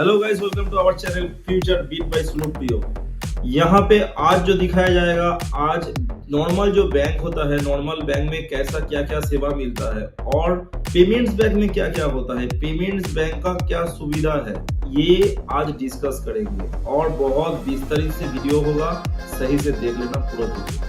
Hello guys, welcome to our channel Future Beat by Snoop Priyo. यहाँ पे आज जो दिखाया जाएगा, आज नॉर्मल जो बैंक होता है, नॉर्मल बैंक में कैसा क्या क्या सेवा मिलता है और पेमेंट्स बैंक में क्या क्या होता है, पेमेंट्स बैंक का क्या सुविधा है, ये आज डिस्कस करेंगे और बहुत विस्तारित से वीडियो होगा। सही से देख लेना पूरा वीडियो।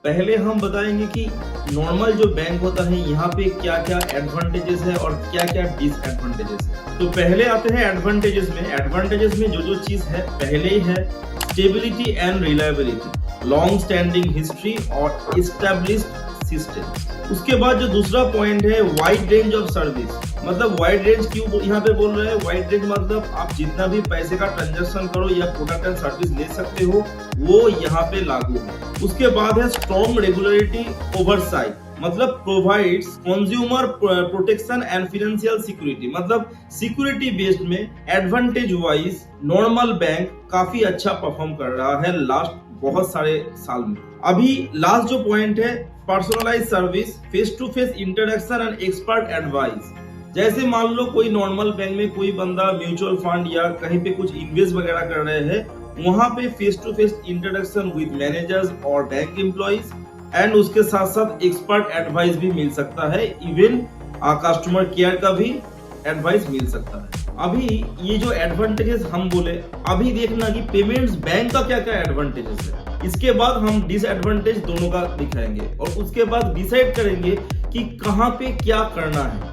पहले हम बताएंगे कि नॉर्मल जो बैंक होता है यहाँ पे क्या क्या एडवांटेजेस है और क्या क्या डिसएडवांटेजेस है। तो पहले आते हैं एडवांटेजेस में। एडवांटेजेस में जो चीज है, पहले ही है stability and reliability, long standing history और एस्टैब्लिश्ड सिस्टम। उसके बाद जो दूसरा पॉइंट है वाइड रेंज ऑफ सर्विस। मतलब वाइड रेंज क्यों यहाँ पे बोल रहे हैं? वाइड रेंज मतलब आप जितना भी पैसे का ट्रांजैक्शन करो या प्रोडक्ट एंड सर्विस ले सकते हो, वो यहाँ पे लागू है। उसके बाद है स्ट्रॉन्ग रेगुलरिटी ओवरसाइट, मतलब provides consumer protection and financial security. मतलब सिक्योरिटी बेस्ड में एडवांटेज वाइज नॉर्मल बैंक काफी अच्छा परफॉर्म कर रहा है लास्ट बहुत सारे साल में। अभी लास्ट जो पॉइंट है personalize service, face to face interaction and expert advice. जैसे मान लो कोई नॉर्मल बैंक में कोई बंदा म्यूचुअल फंड या कहीं पे कुछ इन्वेस्ट वगैरह कर रहे हैं, वहां पे face to face introduction with managers और बैंक एम्प्लॉइज एंड उसके साथ साथ एक्सपर्ट एडवाइस भी मिल सकता है। इवन कस्टमर केयर का भी एडवाइस मिल सकता है। अभी ये जो एडवांटेजेस हम बोले, अभी देखना कि पेमेंट्स बैंक का क्या क्या एडवांटेजेस है। इसके बाद हम डिसएडवांटेज दोनों का दिखाएंगे और उसके बाद डिसाइड करेंगे कि कहाँ पे क्या करना है।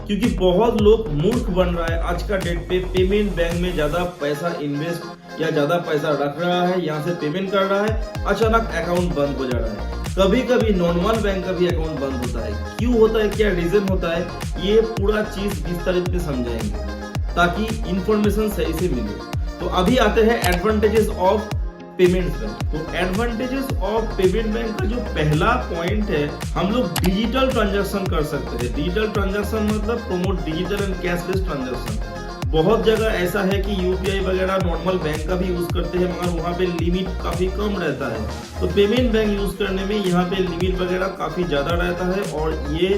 क्योंकि बहुत लोग मूर्ख बन रहा है आज का डेट पे, पेमेंट बैंक में ज्यादा पैसा इन्वेस्ट या ज्यादा पैसा रख रहा है, यहाँ से पेमेंट कर रहा है, अचानक अकाउंट बंद हो जा रहा है। कभी कभी नॉर्मल बैंक का भी अकाउंट बंद होता है। क्यों होता है, क्या रीजन होता है, ये पूरा चीज विस्तारित में समझाएंगे ताकि इंफॉर्मेशन सही से मिले। तो अभी आते हैं एडवांटेजेस ऑफ पेमेंट्स बैंक। तो एडवांटेजेस ऑफ पेमेंट बैंक का जो पहला पॉइंट है, हम लोग डिजिटल ट्रांजैक्शन कर सकते हैं। डिजिटल ट्रांजैक्शन मतलब promote digital and cashless transaction. बहुत जगह ऐसा है कि यूपीआई वगैरह नॉर्मल बैंक का भी यूज करते हैं, मगर वहाँ पे लिमिट काफी कम रहता है। तो पेमेंट बैंक यूज करने में यहाँ पे लिमिट वगैरह काफी ज्यादा रहता है और ये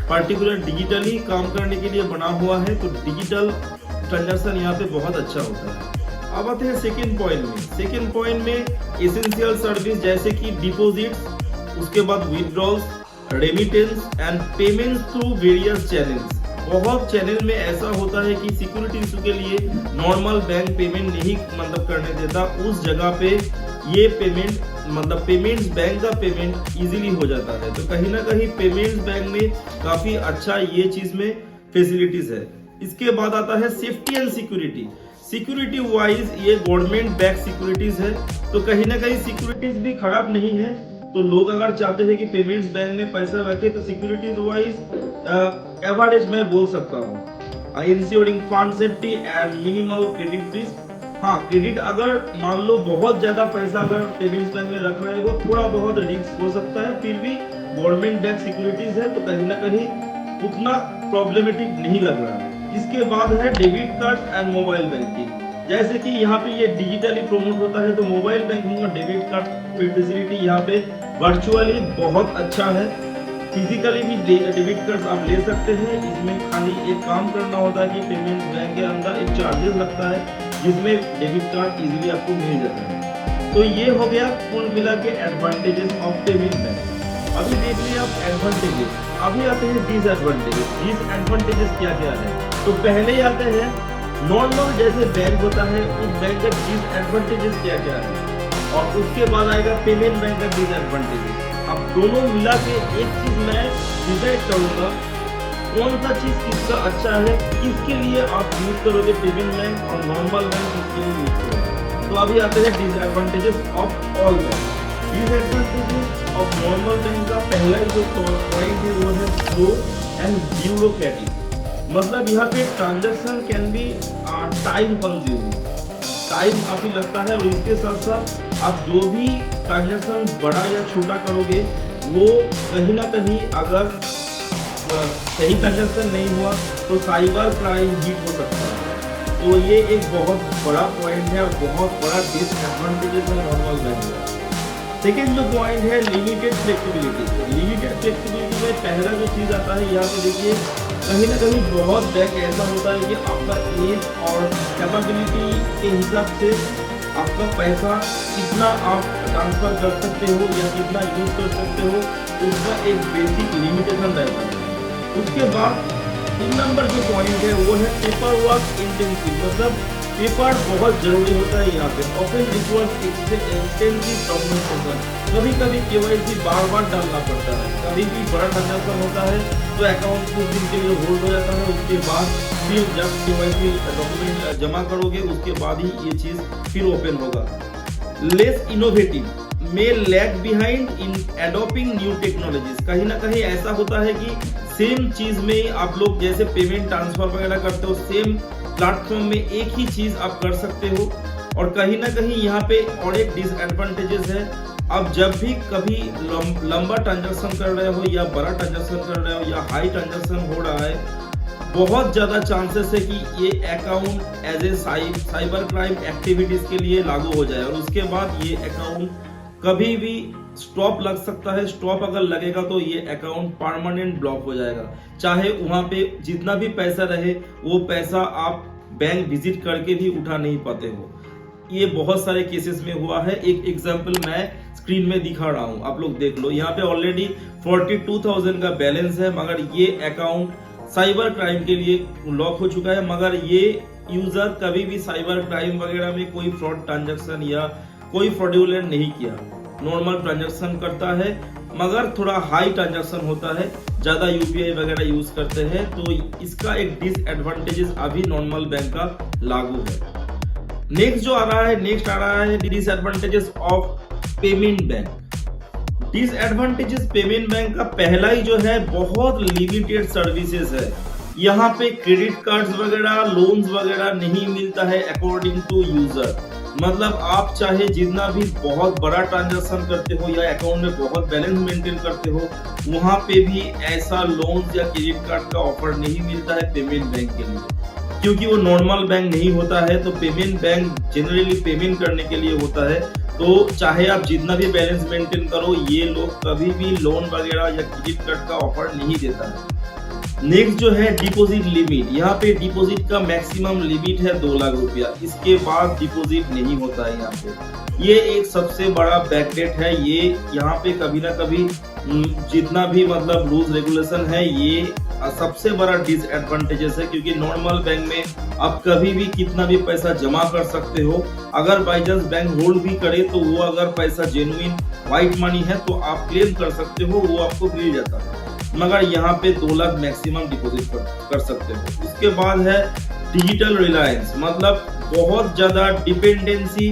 पर्टिकुलर डिजिटली काम करने के लिए बना हुआ है। तो डिजिटल ट्रांजैक्शन यहाँ पे बहुत अच्छा होता है। अब आते हैं सेकेंड पॉइंट में। सेकेंड पॉइंट में एसेंशियल सर्विस जैसे कि डिपॉजिट्स, उसके बाद withdrawals, remittance and payment through various channels. बहुत चैनल में ऐसा होता है कि सिक्योरिटी इशू के लिए नॉर्मल बैंक पेमेंट नहीं करने देता, उस जगह पे ये पेमेंट मतलब पेमेंट्स बैंक का पेमेंट इजीली हो जाता है। तो कहीं ना कहीं पेमेंट्स बैंक में काफी अच्छा ये चीज में फैसिलिटीज है। इसके बाद आता है safety and security. Security wise ये गवर्नमेंट बैक सिक्योरिटीज है, तो कहीं ना कहीं सिक्योरिटीज भी खराब नहीं है। तो लोग अगर चाहते हैं कि पेमेंट्स बैंक में पैसा रखे तो सिक्योरिटीज वाइज एवरेज मैं बोल सकता हूँ। Ensuring fund safety and minimal credit risk. हाँ, क्रेडिट अगर मान लो बहुत ज्यादा पैसा अगर पेमेंट्स बैंक में रख रहे हो, थोड़ा बहुत रिस्क हो सकता है, फिर भी गवर्नमेंट बैक सिक्योरिटीज है तो कहीं ना कहीं उतना प्रॉब्लमेटिक नहीं लग रहा है। इसके बाद है debit card and mobile banking. जैसे कि यहाँ पे ये डिजिटली प्रमोट होता है, तो मोबाइल बैंकिंग और डेबिट कार्ड फैसिलिटी यहाँ पे वर्चुअली बहुत अच्छा है। फिजिकली भी डेबिट कार्ड आप ले सकते हैं। इसमें खाली एक काम करना होता है कि पेमेंट बैंक के अंदर एक चार्जेस लगता है, जिसमें डेबिट कार्ड इजीली आपको मिल जाता है। तो ये हो गया कुल मिला के एडवांटेजेस ऑफ पेमेंट बैंक। अभी देख लिया आप एडवांटेजेस। अभी आते हैं डिसएडवांटेजेस। डिसएडवांटेजेस क्या क्या है? तो पहले ही आते हैं नॉर्मल जैसे बैंक होता है, उस बैंक का डिसएडवांटेजेस क्या क्या है, और उसके बाद आएगा पेमेंट बैंक का डिसएडवांटेजेस। अब दोनों मिला के एक चीज मैं डिसाइड करूंगा कौन सा चीज किसका अच्छा है, किसके लिए आप यूज करोगे पेमेंट बैंक और नॉर्मल बैंक किसके लिए यूज करोगे। तो अभी आते हैं disadvantages of all bank. Disadvantages of normal bank का पहला जो पॉइंट है वो है स्लो एंड ब्यूरोक्रेटिक। मतलब यहाँ पे transaction can be time consuming, time काफी लगता है। और इसके साथ साथ आप जो भी ट्रांजैक्शन बड़ा या छोटा करोगे, वो कहीं ना कहीं अगर सही ट्रांजैक्शन नहीं हुआ तो साइबर क्राइम हिट हो सकता है। तो ये एक बहुत बड़ा पॉइंट है और बहुत बड़ा डिसएडवांटेज है नॉर्मल बैंक का। सेकेंड जो पॉइंट है लिमिटेड फ्लेक्सिबिलिटी। लिमिटेड फ्लेक्सिबिलिटी में पहला जो चीज़ आता है यहाँ पे देखिए, कहीं ना कहीं बहुत बैंक ऐसा होता है कि आपका एज और कैपेबिलिटी के हिसाब से आपका पैसा कितना आप ट्रांसफर कर सकते हो या कितना यूज कर सकते हो, उसका एक बेसिक लिमिटेशन रहता है। उसके बाद 3 नंबर जो पॉइंट है वो है पेपर वर्क इंटेंसिव, मतलब पेपर बहुत जरूरी होता है यहाँ पे। ऑफन रिक्वायर्स एक्सटेंसिव डॉक्यूमेंटेशन, कभी कभी केवाईसी बार बार डालना पड़ता है। कभी भी बड़ा ट्रांजैक्शन होता है तो अकाउंट कुछ दिन के लिए होल्ड हो जाता है, उसके बाद फिर जब केवाईसी डॉक्यूमेंट जमा करोगे उसके बाद ही ये चीज फिर ओपन होगा। Less innovative may lag behind in adopting new technologies. कहीं ना कहीं ऐसा होता है कि सेम चीज में आप लोग जैसे पेमेंट ट्रांसफर वगैरह करते हो, सेम प्लेटफॉर्म में एक ही चीज आप कर सकते हो। और कहीं ना कहीं यहाँ पे और एक डिसएडवांटेजेस है, आप जब भी कभी लंबा ट्रांजैक्शन कर रहे हो या बड़ा ट्रांजैक्शन कर रहे हो या हाई ट्रांजैक्शन हो रहा है, बहुत ज्यादा चांसेस है कि ये account as a cyber crime activities के लिए लागू हो जाए और उसके बाद ये अकाउंट कभी भी स्टॉप लग सकता है। स्टॉप अगर लगेगा तो ये अकाउंट परमानेंट ब्लॉक हो जाएगा, चाहे वहां पे जितना भी पैसा रहे वो पैसा आप बैंक विजिट करके भी उठा नहीं पाते हो। ये बहुत सारे केसेस में हुआ है। एक एग्जांपल मैं स्क्रीन में दिखा रहा हूं, आप लोग देख लो। यहाँ पे ऑलरेडी 42,000 का बैलेंस है, मगर ये अकाउंट साइबर क्राइम के लिए लॉक हो चुका है। मगर ये यूजर कभी भी साइबर क्राइम वगैरह में कोई फ्रॉड ट्रांजैक्शन या कोई फ्रॉडुलेंट नहीं किया, नॉर्मल ट्रांजैक्शन करता है, मगर थोड़ा हाई ट्रांजैक्शन होता है, ज्यादा यूपीआई वगैरह यूज करते हैं, तो इसका एक डिसएडवांटेजेस अभी नॉर्मल बैंक का लागू है। नेक्स्ट जो आ रहा है disadvantages of payment bank. Disadvantages payment bank का पहला ही जो है, बहुत लिमिटेड सर्विसेज है। यहाँ पे क्रेडिट कार्ड्स वगैरह, लोन्स वगैरह नहीं मिलता है अकॉर्डिंग टू यूजर। मतलब आप चाहे जितना भी बहुत बड़ा ट्रांजैक्शन करते हो या अकाउंट में बहुत बैलेंस मेंटेन करते हो, वहां पे भी ऐसा लोन्स या क्रेडिट कार्ड का ऑफर नहीं मिलता है पेमेंट बैंक के लिए, क्योंकि वो नॉर्मल बैंक नहीं होता है। तो पेमेंट बैंक जनरली पेमेंट करने के लिए होता है, तो चाहे आप जितना भी बैलेंस मेंटेन करो, ये लोग कभी भी लोन वगैरह या क्रेडिट कार्ड का ऑफर नहीं देता है। नेक्स्ट जो है डिपॉजिट लिमिट, यहाँ पे डिपॉजिट का मैक्सिमम लिमिट है 2 लाख रुपया, इसके बाद डिपॉजिट नहीं होता है यहाँ पे। ये एक सबसे बड़ा बैकडेट है। ये यहाँ पे कभी ना कभी जितना भी मतलब रूल्स रेगुलेशन है, ये सबसे बड़ा डिसएडवांटेजेस है, क्योंकि नॉर्मल बैंक में आप कभी भी कितना भी पैसा जमा कर सकते हो। अगर बाई चांस बैंक होल्ड भी करे तो वो अगर पैसा जेन्युइन व्हाइट मनी है तो आप क्लेम कर सकते हो, वो आपको मिल जाता है। मगर यहाँ पे 2 लाख मैक्सिमम डिपॉजिट कर सकते हो। उसके बाद है डिजिटल रिलायंस, मतलब बहुत ज्यादा डिपेंडेंसी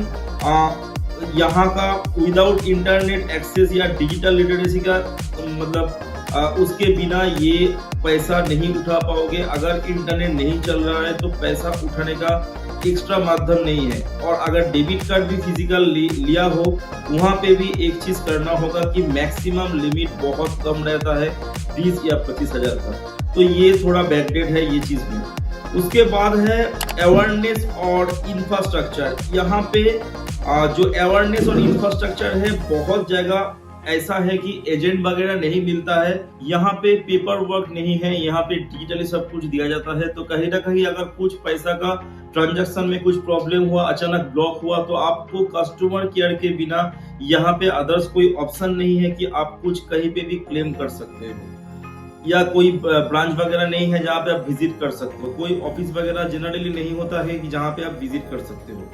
यहाँ का विदाउट इंटरनेट एक्सेस या डिजिटल लिटरेसी का, मतलब उसके बिना ये पैसा नहीं उठा पाओगे। अगर इंटरनेट नहीं चल रहा है तो पैसा उठाने का एक्स्ट्रा माध्यम नहीं है। और अगर डेबिट कार्ड भी फिजिकल लिया हो, वहां पे भी एक चीज करना होगा कि मैक्सिमम लिमिट बहुत कम रहता है, 30 या 25 हजार का। तो ये थोड़ा बैकडेट है ये चीज में। उसके बाद है अवेयरनेस और इंफ्रास्ट्रक्चर। यहाँ पे जो अवेयरनेस और इंफ्रास्ट्रक्चर है, बहुत जगह ऐसा है कि एजेंट वगैरह नहीं मिलता है, यहाँ पे पेपर वर्क नहीं है, यहाँ पे डिजिटली सब कुछ दिया जाता है। तो कहीं ना कहीं अगर कुछ पैसा का ट्रांजैक्शन में कुछ प्रॉब्लम हुआ, अचानक ब्लॉक हुआ, तो आपको कस्टमर केयर के बिना यहाँ पे अदर्स कोई ऑप्शन नहीं है कि आप कुछ कहीं पे भी क्लेम कर सकते हो, या कोई ब्रांच वगैरह नहीं है जहाँ पे आप विजिट कर सकते हो। कोई ऑफिस वगैरह जनरली नहीं होता है कि जहाँ पे आप विजिट कर सकते हो।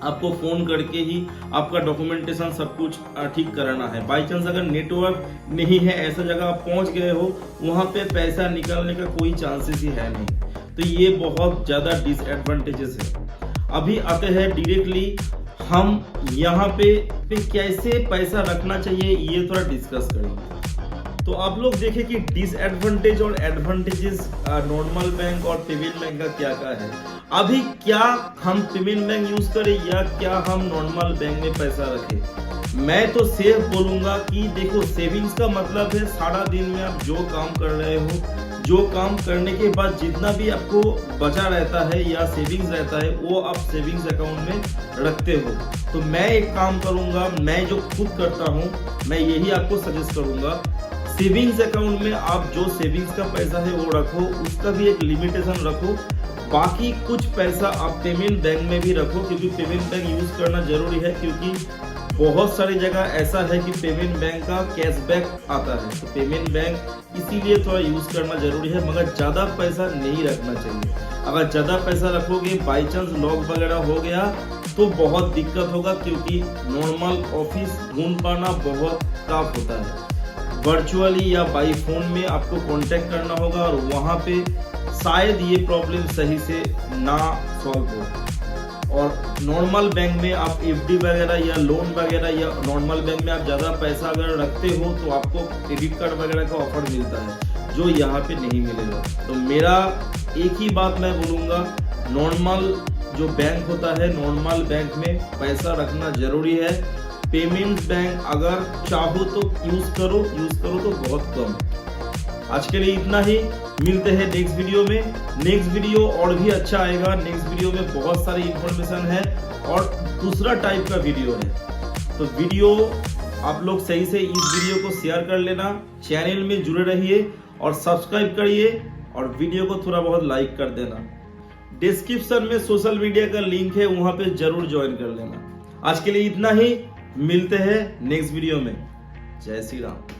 आपको फोन करके ही आपका डॉक्यूमेंटेशन सब कुछ ठीक कराना है। बाई चांस अगर नेटवर्क नहीं है, ऐसा जगह आप पहुंच गए हो, वहां पे पैसा निकालने का कोई चांसेस ही है नहीं। तो ये बहुत ज्यादा डिसएडवांटेजेस है। अभी आते हैं डायरेक्टली हम यहाँ पे कैसे पैसा रखना चाहिए, ये थोड़ा डिस्कस करेंगे। तो आप लोग देखें कि डिसएडवांटेज और एडवांटेजेस नॉर्मल बैंक और पेमेंट बैंक का क्या क्या है। अभी क्या हम पेमेंट बैंक यूज करें या क्या हम नॉर्मल बैंक में पैसा रखें? मैं तो सेफ बोलूंगा कि देखो, सेविंग्स का मतलब है सारा दिन में आप जो काम कर रहे हो, जो काम करने के बाद जितना भी आपको बचा रहता है या सेविंग्स रहता है वो आप सेविंग्स अकाउंट में रखते हो। तो मैं एक काम करूंगा, मैं जो खुद करता हूं, मैं यही आपको सजेस्ट करूंगा, सेविंग्स अकाउंट में आप जो सेविंग्स का पैसा है वो रखो, उसका भी एक लिमिटेशन रखो। बाकी कुछ पैसा आप पेमेंट बैंक में भी रखो, क्योंकि पेमेंट बैंक यूज करना जरूरी है, क्योंकि बहुत सारी जगह ऐसा है कि पेमेंट बैंक का कैशबैक आता है। तो पेमेंट बैंक इसीलिए थोड़ा यूज करना जरूरी है, मगर ज्यादा पैसा नहीं रखना चाहिए। अगर ज्यादा पैसा रखोगे, बाई चांस लॉक वगैरह हो गया तो बहुत दिक्कत होगा, क्योंकि नॉर्मल ऑफिस ढूंढ पाना बहुत टफ होता है। वर्चुअली या बाई फोन में आपको कांटेक्ट करना होगा और वहां पे शायद ये प्रॉब्लम सही से ना सॉल्व हो। और नॉर्मल बैंक में आप एफडी वगैरह या लोन वगैरह, या नॉर्मल बैंक में आप ज़्यादा पैसा अगर रखते हो तो आपको क्रेडिट कार्ड वगैरह का ऑफर मिलता है, जो यहाँ पे नहीं मिलेगा। तो मेरा एक ही बात मैं बोलूँगा, नॉर्मल जो बैंक होता है, नॉर्मल बैंक में पैसा रखना जरूरी है। पेमेंट्स बैंक अगर चाहो तो यूज करो तो बहुत कम। आज के लिए इतना ही, मिलते हैं नेक्स्ट वीडियो में। नेक्स्ट वीडियो और भी अच्छा आएगा। नेक्स्ट वीडियो में बहुत सारी इंफॉर्मेशन है और दूसरा टाइप का वीडियो है। तो वीडियो आप लोग सही से इस वीडियो को शेयर कर लेना, चैनल में जुड़े रहिए और सब्सक्राइब करिए और वीडियो को थोड़ा बहुत लाइक कर देना। डिस्क्रिप्शन में सोशल मीडिया का लिंक है, वहां पे जरूर ज्वाइन कर लेना। आज के लिए इतना ही, मिलते हैं नेक्स्ट वीडियो में। जय श्री राम।